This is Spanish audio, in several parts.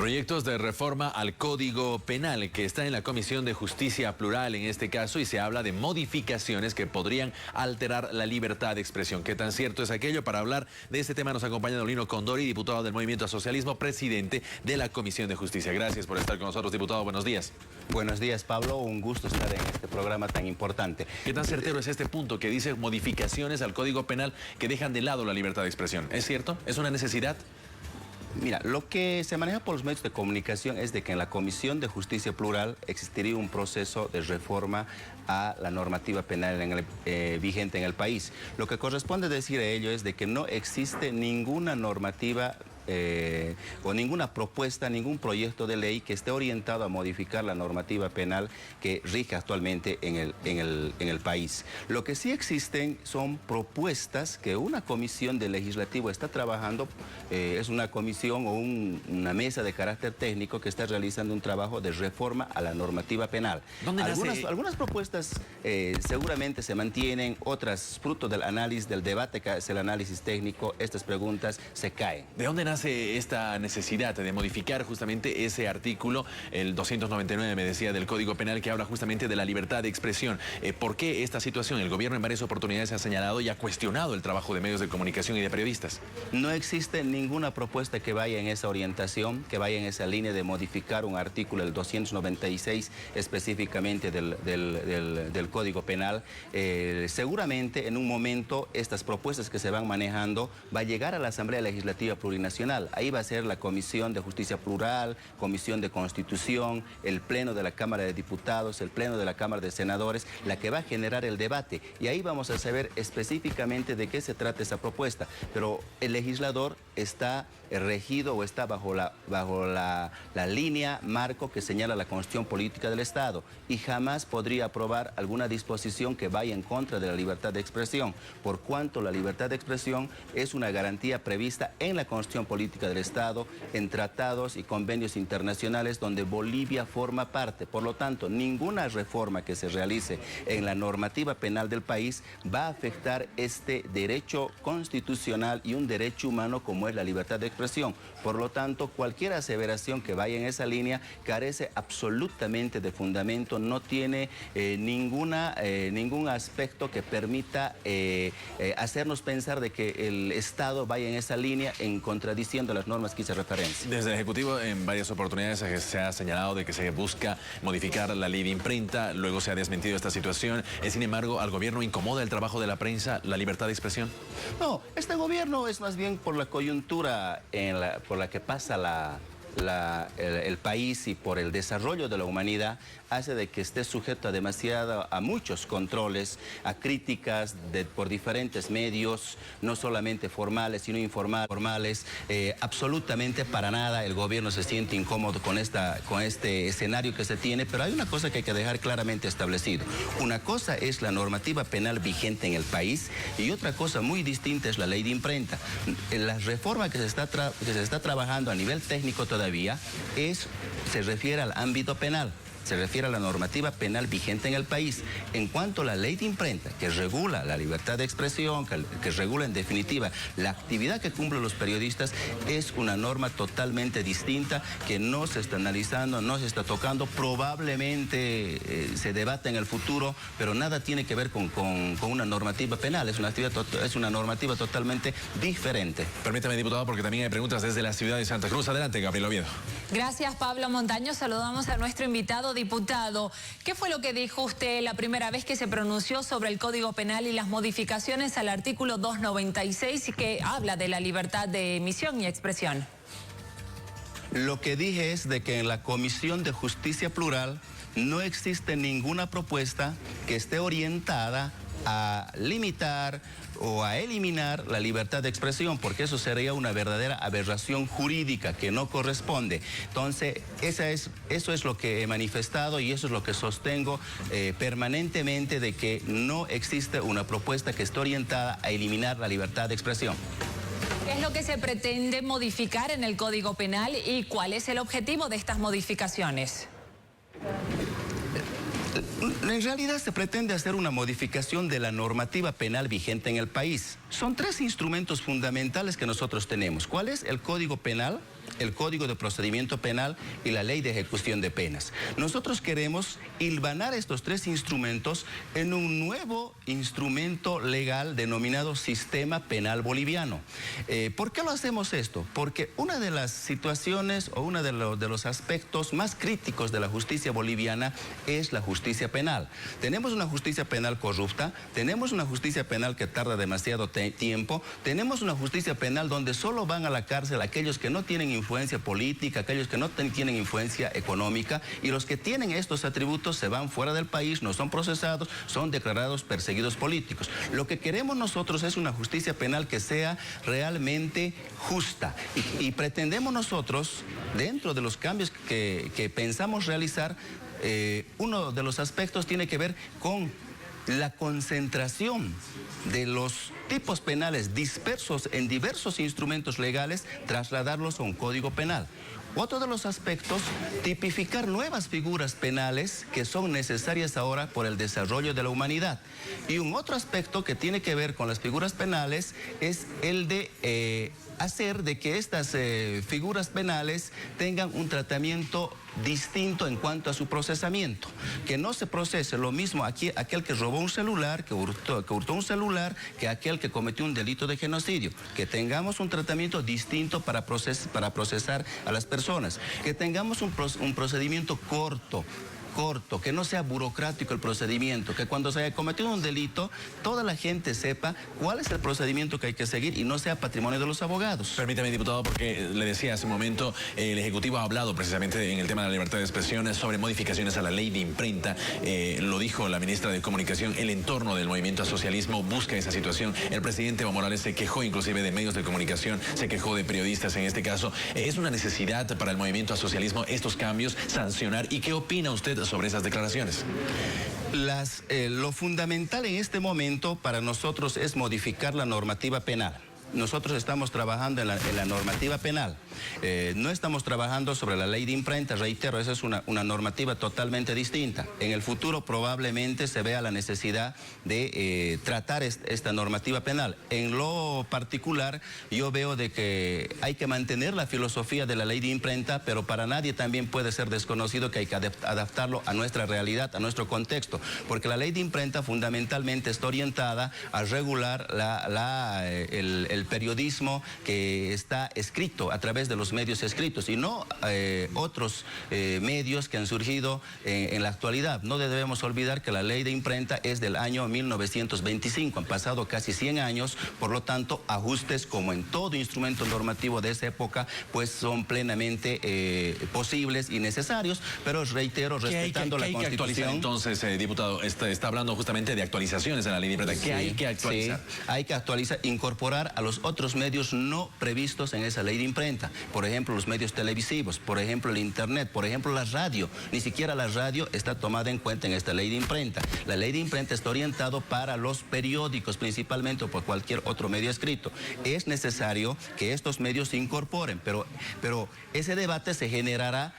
Proyectos de reforma al Código Penal que está en la Comisión de Justicia Plural en este caso, y se habla de modificaciones que podrían alterar la libertad de expresión. ¿Qué tan cierto es aquello? Para hablar de este tema nos acompaña don Lino Condori, diputado del Movimiento a Socialismo, presidente de la Comisión de Justicia. Gracias por estar con nosotros, diputado. Buenos días. Buenos días, Pablo. Un gusto estar en este programa tan importante. ¿Qué tan certero es este punto que dice modificaciones al Código Penal que dejan de lado la libertad de expresión? ¿Es cierto? ¿Es una necesidad? Mira, lo que se maneja por los medios de comunicación es de que en la Comisión de Justicia Plural existiría un proceso de reforma a la normativa penal vigente en el país. Lo que corresponde decir a ello es de que no existe ninguna normativa o ninguna propuesta, ningún proyecto de ley que esté orientado a modificar la normativa penal que rige actualmente en el país. Lo que sí existen son propuestas que una comisión del legislativo está trabajando, es una comisión o una mesa de carácter técnico que está realizando un trabajo de reforma a la normativa penal. Algunas propuestas seguramente se mantienen, otras fruto del análisis, del debate que hace el análisis técnico, estas preguntas se caen. ¿De dónde nace esta necesidad de modificar justamente ese artículo, el 299, me decía, del Código Penal, que habla justamente de la libertad de expresión? ¿Por qué esta situación? El gobierno en varias oportunidades ha señalado y ha cuestionado el trabajo de medios de comunicación y de periodistas. No existe ninguna propuesta que vaya en esa orientación, que vaya en esa línea de modificar un artículo, el 296, específicamente del Código Penal. Seguramente en un momento estas propuestas que se van manejando va a llegar a la Asamblea Legislativa Plurinacional. Ahí va a ser la Comisión de Justicia Plural, Comisión de Constitución, el Pleno de la Cámara de Diputados, el Pleno de la Cámara de Senadores, la que va a generar el debate. Y ahí vamos a saber específicamente de qué se trata esa propuesta. Pero el legislador está regido o está bajo la línea marco que señala la Constitución Política del Estado, y jamás podría aprobar alguna disposición que vaya en contra de la libertad de expresión, por cuanto la libertad de expresión es una garantía prevista en la Constitución Política del Estado, en tratados y convenios internacionales donde Bolivia forma parte. Por lo tanto, ninguna reforma que se realice en la normativa penal del país va a afectar este derecho constitucional y un derecho humano como es la libertad de expresión. Por lo tanto, cualquier aseveración que vaya en esa línea carece absolutamente de fundamento, no tiene ningún aspecto que permita hacernos pensar de que el Estado vaya en esa línea en contradiciendo las normas que hice referencia. Desde el Ejecutivo en varias oportunidades se ha señalado de que se busca modificar la ley de imprenta, luego se ha desmentido esta situación. Sin embargo, ¿al gobierno incomoda el trabajo de la prensa, la libertad de expresión? No, este gobierno es más bien por la coyuntura por la que pasa el país y por el desarrollo de la humanidad, hace de que esté sujeto a muchos controles, a críticas por diferentes medios, no solamente formales, sino informales. Absolutamente para nada el gobierno se siente incómodo con este escenario que se tiene, pero hay una cosa que hay que dejar claramente establecido. Una cosa es la normativa penal vigente en el país y otra cosa muy distinta es la ley de imprenta. La reforma que se está trabajando a nivel técnico todavía se refiere al ámbito penal. Se refiere a la normativa penal vigente en el país. En cuanto a la ley de imprenta, que regula la libertad de expresión, que regula en definitiva la actividad que cumplen los periodistas, es una norma totalmente distinta que no se está analizando, no se está tocando, probablemente se debata en el futuro, pero nada tiene que ver con una normativa penal, es una normativa totalmente diferente. Permítame, diputado, porque también hay preguntas desde la ciudad de Santa Cruz. Adelante, Gabriel Oviedo. Gracias, Pablo Montaño. Saludamos a nuestro invitado. Diputado, ¿qué fue lo que dijo usted la primera vez que se pronunció sobre el Código Penal y las modificaciones al artículo 296 que habla de la libertad de emisión y expresión? Lo que dije es de que en la Comisión de Justicia Plural no existe ninguna propuesta que esté orientada a limitar o a eliminar la libertad de expresión, porque eso sería una verdadera aberración jurídica que no corresponde. Entonces, eso es lo que he manifestado y eso es lo que sostengo permanentemente, de que no existe una propuesta que esté orientada a eliminar la libertad de expresión. ¿Qué es lo que se pretende modificar en el Código Penal y cuál es el objetivo de estas modificaciones? En realidad se pretende hacer una modificación de la normativa penal vigente en el país. Son 3 instrumentos fundamentales que nosotros tenemos. ¿Cuál es? El Código Penal, el Código de Procedimiento Penal y la Ley de Ejecución de Penas. Nosotros queremos hilvanar estos 3 instrumentos en un nuevo instrumento legal denominado Sistema Penal Boliviano. ¿Por qué lo hacemos esto? Porque una de las situaciones o uno de los aspectos más críticos de la justicia boliviana es la justicia penal. Tenemos una justicia penal corrupta, tenemos una justicia penal que tarda demasiado tiempo, tenemos una justicia penal donde solo van a la cárcel aquellos que no tienen influencia política, aquellos que no tienen influencia económica, y los que tienen estos atributos se van fuera del país, no son procesados, son declarados perseguidos políticos. Lo que queremos nosotros es una justicia penal que sea realmente justa y pretendemos nosotros, dentro de los cambios que pensamos realizar, uno de los aspectos tiene que ver con la concentración de los tipos penales dispersos en diversos instrumentos legales, trasladarlos a un código penal. Otro de los aspectos, tipificar nuevas figuras penales que son necesarias ahora por el desarrollo de la humanidad. Y un otro aspecto que tiene que ver con las figuras penales es el de hacer de que estas figuras penales tengan un tratamiento distinto en cuanto a su procesamiento, que no se procese lo mismo aquel que robó un celular, que hurtó un celular, que aquel que cometió un delito de genocidio, que tengamos un tratamiento distinto para procesar a las personas, que tengamos un procedimiento corto, que no sea burocrático el procedimiento, que cuando se haya cometido un delito, toda la gente sepa cuál es el procedimiento que hay que seguir y no sea patrimonio de los abogados. Permítame, diputado, porque le decía hace un momento, el Ejecutivo ha hablado precisamente en el tema de la libertad de expresión sobre modificaciones a la ley de imprenta. Lo dijo la ministra de Comunicación, el entorno del movimiento al socialismo busca esa situación. El presidente Evo Morales se quejó inclusive de medios de comunicación, se quejó de periodistas en este caso. ¿Es una necesidad para el movimiento al socialismo estos cambios, sancionar? ¿Y qué opina usted sobre esas declaraciones? Lo fundamental en este momento para nosotros es modificar la normativa penal. Nosotros estamos trabajando en la normativa penal. No estamos trabajando sobre la ley de imprenta, reitero, esa es una normativa totalmente distinta. En el futuro probablemente se vea la necesidad de tratar esta normativa penal. En lo particular, yo veo de que hay que mantener la filosofía de la ley de imprenta, pero para nadie también puede ser desconocido que hay que adaptarlo a nuestra realidad, a nuestro contexto, porque la ley de imprenta fundamentalmente está orientada a regular el periodismo que está escrito a través de los medios escritos y no otros medios que han surgido en la actualidad. No debemos olvidar que la ley de imprenta es del año 1925, han pasado casi 100 años, por lo tanto ajustes como en todo instrumento normativo de esa época pues son plenamente posibles y necesarios, pero reitero, respetando la Constitución. ¿Qué hay que actualizar entonces, diputado? Está hablando justamente de actualizaciones en la ley de imprenta. ¿Qué hay que actualizar? Sí, hay que actualizar, incorporar a los otros medios no previstos en esa ley de imprenta. Por ejemplo, los medios televisivos, por ejemplo, el internet, por ejemplo, la radio. Ni siquiera la radio está tomada en cuenta en esta ley de imprenta. La ley de imprenta está orientado para los periódicos principalmente o por cualquier otro medio escrito. Es necesario que estos medios se incorporen, pero ese debate se generará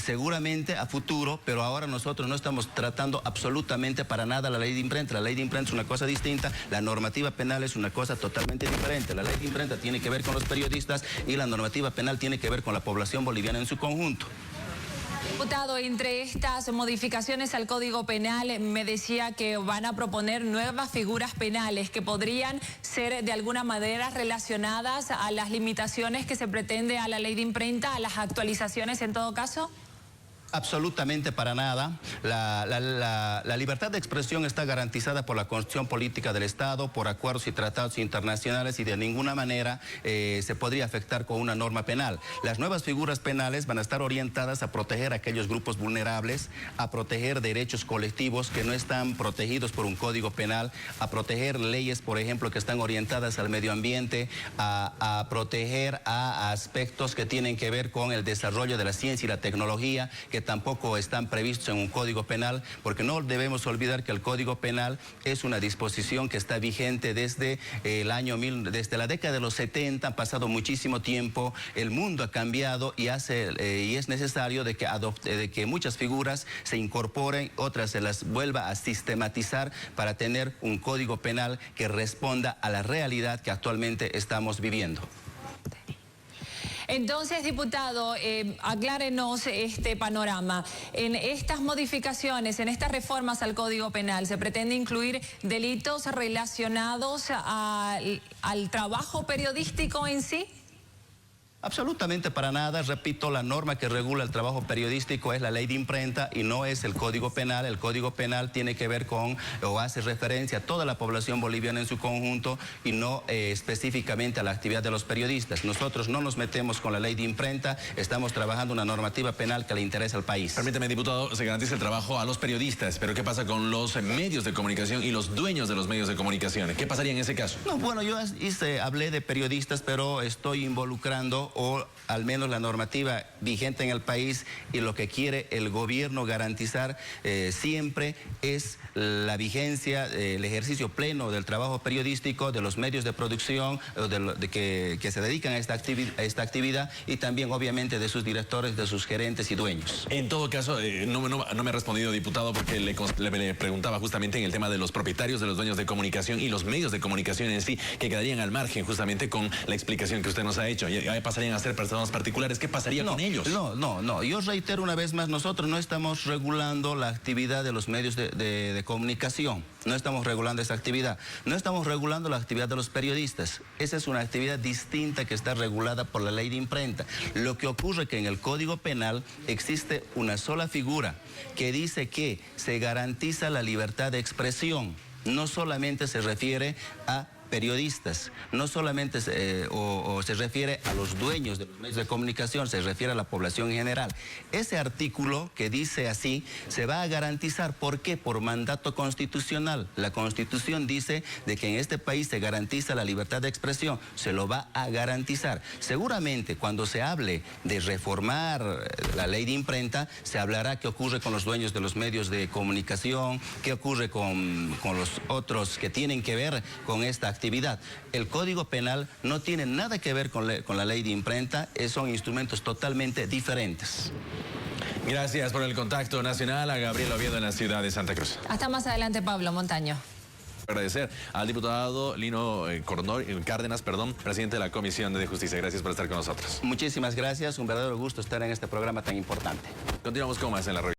seguramente a futuro, pero ahora nosotros no estamos tratando absolutamente para nada la ley de imprenta. La ley de imprenta es una cosa distinta, la normativa penal es una cosa totalmente diferente. La ley de imprenta tiene que ver con los periodistas y la normativa penal tiene que ver con la población boliviana en su conjunto. Diputado, entre estas modificaciones al Código Penal me decía que van a proponer nuevas figuras penales que podrían ser de alguna manera relacionadas a las limitaciones que se pretende a la ley de imprenta, a las actualizaciones en todo caso. Absolutamente para nada. La libertad de expresión está garantizada por la Constitución Política del Estado, por acuerdos y tratados internacionales y de ninguna manera se podría afectar con una norma penal. Las nuevas figuras penales van a estar orientadas a proteger a aquellos grupos vulnerables, a proteger derechos colectivos que no están protegidos por un código penal, a proteger leyes, por ejemplo, que están orientadas al medio ambiente, a proteger a aspectos que tienen que ver con el desarrollo de la ciencia y la tecnología, que tampoco están previstos en un código penal, porque no debemos olvidar que el código penal es una disposición que está vigente desde desde la década de los 70, ha pasado muchísimo tiempo, el mundo ha cambiado y es necesario de que muchas figuras se incorporen, otras se las vuelva a sistematizar para tener un código penal que responda a la realidad que actualmente estamos viviendo. Entonces, diputado, aclárenos este panorama. En estas modificaciones, en estas reformas al Código Penal, ¿se pretende incluir delitos relacionados al trabajo periodístico en sí? Absolutamente para nada. Repito, la norma que regula el trabajo periodístico es la ley de imprenta y no es el Código Penal. El Código Penal tiene que ver con o hace referencia a toda la población boliviana en su conjunto y no específicamente a la actividad de los periodistas. Nosotros no nos metemos con la ley de imprenta, estamos trabajando una normativa penal que le interesa al país. Permíteme, diputado, se garantiza el trabajo a los periodistas, pero ¿qué pasa con los medios de comunicación y los dueños de los medios de comunicación? ¿Qué pasaría en ese caso? No, bueno, yo hablé de periodistas, pero estoy involucrando o al menos la normativa vigente en el país y lo que quiere el gobierno garantizar siempre es la vigencia, el ejercicio pleno del trabajo periodístico, de los medios de producción que se dedican a esta actividad y también obviamente de sus directores, de sus gerentes y dueños. En todo caso, no me ha respondido, diputado, porque le preguntaba justamente en el tema de los propietarios, de los dueños de comunicación y los medios de comunicación en sí, que quedarían al margen justamente con la explicación que usted nos ha hecho. Ya pasarían a ser personas particulares. ¿Qué pasaría con ellos? No. Yo reitero una vez más, nosotros no estamos regulando la actividad de los medios de comunicación. No estamos regulando esa actividad. No estamos regulando la actividad de los periodistas. Esa es una actividad distinta que está regulada por la ley de imprenta. Lo que ocurre es que en el Código Penal existe una sola figura que dice que se garantiza la libertad de expresión. No solamente se refiere a periodistas, no solamente se refiere a los dueños de los medios de comunicación, se refiere a la población en general. Ese artículo que dice así se va a garantizar, ¿por qué? Por mandato constitucional. La Constitución dice de que en este país se garantiza la libertad de expresión, se lo va a garantizar. Seguramente cuando se hable de reformar la ley de imprenta, se hablará qué ocurre con los dueños de los medios de comunicación, qué ocurre con los otros que tienen que ver con esta actividad. El Código Penal no tiene nada que ver con la ley de imprenta, son instrumentos totalmente diferentes. Gracias por el contacto nacional a Gabriel Oviedo en la ciudad de Santa Cruz. Hasta más adelante, Pablo Montaño. Agradecer al diputado Lino Cárdenas, presidente de la Comisión de Justicia. Gracias por estar con nosotros. Muchísimas gracias, un verdadero gusto estar en este programa tan importante. Continuamos con más en la revista.